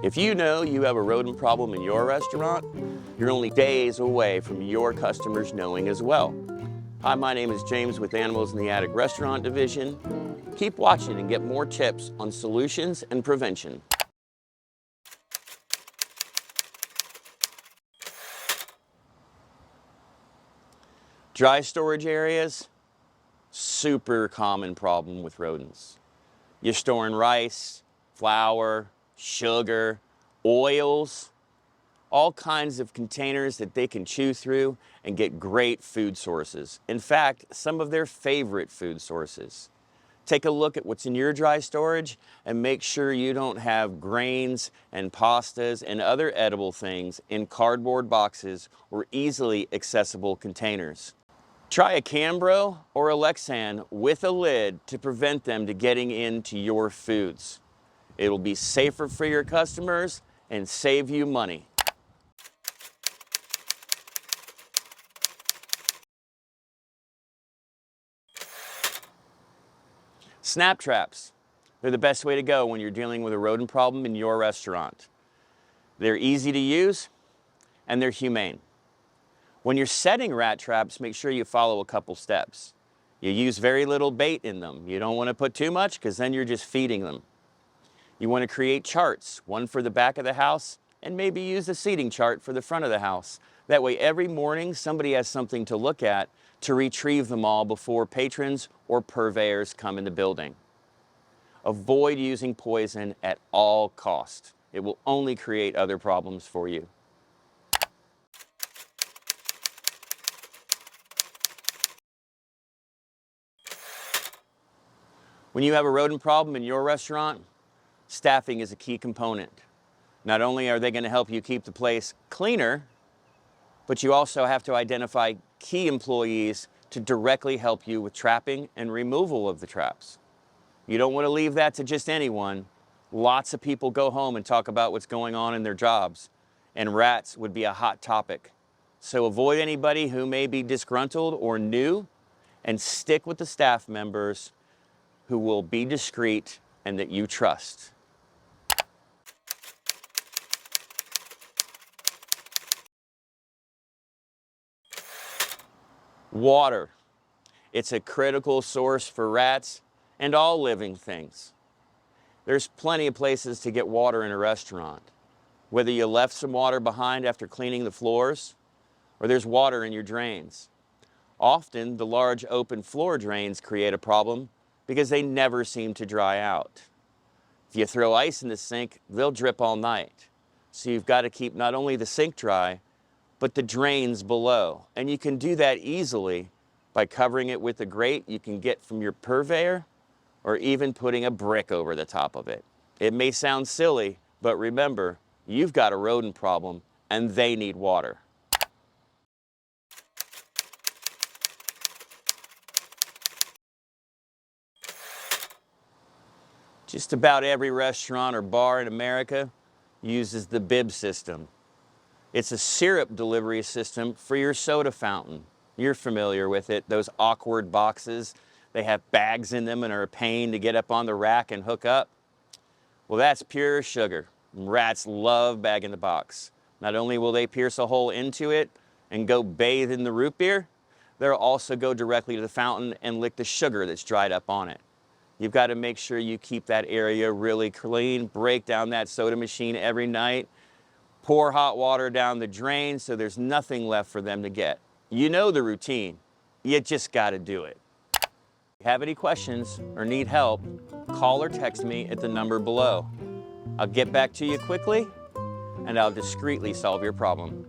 If you know you have a rodent problem in your restaurant, you're only days away from your customers knowing as well. Hi, my name is James with Animals in the Attic Restaurant Division. Keep watching and get more tips on solutions and prevention. Dry storage areas, super common problem with rodents. You're storing rice, flour, sugar, oils, all kinds of containers that they can chew through and get great food sources. In fact, some of their favorite food sources. Take a look at what's in your dry storage and make sure you don't have grains and pastas and other edible things in cardboard boxes or easily accessible containers. Try a Cambro or a Lexan with a lid to prevent them to getting into your foods. It'll be safer for your customers and save you money. Snap traps. They're the best way to go when you're dealing with a rodent problem in your restaurant. They're easy to use and they're humane. When you're setting rat traps, make sure you follow a couple steps. You use very little bait in them. You don't want to put too much because then you're just feeding them. You want to create charts, one for the back of the house and maybe use the seating chart for the front of the house. That way every morning somebody has something to look at to retrieve them all before patrons or purveyors come in the building. Avoid using poison at all costs. It will only create other problems for you. When you have a rodent problem in your restaurant, staffing is a key component. Not only are they going to help you keep the place cleaner, but you also have to identify key employees to directly help you with trapping and removal of the traps. You don't want to leave that to just anyone. Lots of people go home and talk about what's going on in their jobs, and rats would be a hot topic. So avoid anybody who may be disgruntled or new, and stick with the staff members who will be discreet and that you trust. Water. It's a critical source for rats and all living things. There's plenty of places to get water in a restaurant. Whether you left some water behind after cleaning the floors, or there's water in your drains. Often, the large open floor drains create a problem because they never seem to dry out. If you throw ice in the sink, they'll drip all night. So you've got to keep not only the sink dry, but the drains below. And you can do that easily by covering it with a grate you can get from your purveyor, or even putting a brick over the top of it. It may sound silly, but remember, you've got a rodent problem and they need water. Just about every restaurant or bar in America uses the bib system. It's a syrup delivery system for your soda fountain. You're familiar with it, those awkward boxes. They have bags in them and are a pain to get up on the rack and hook up. Well, that's pure sugar. Rats love bag-in-the-box. Not only will they pierce a hole into it and go bathe in the root beer, they'll also go directly to the fountain and lick the sugar that's dried up on it. You've got to make sure you keep that area really clean, break down that soda machine every night, pour hot water down the drain so there's nothing left for them to get. You know the routine. You just got to do it. If you have any questions or need help, call or text me at the number below. I'll get back to you quickly and I'll discreetly solve your problem.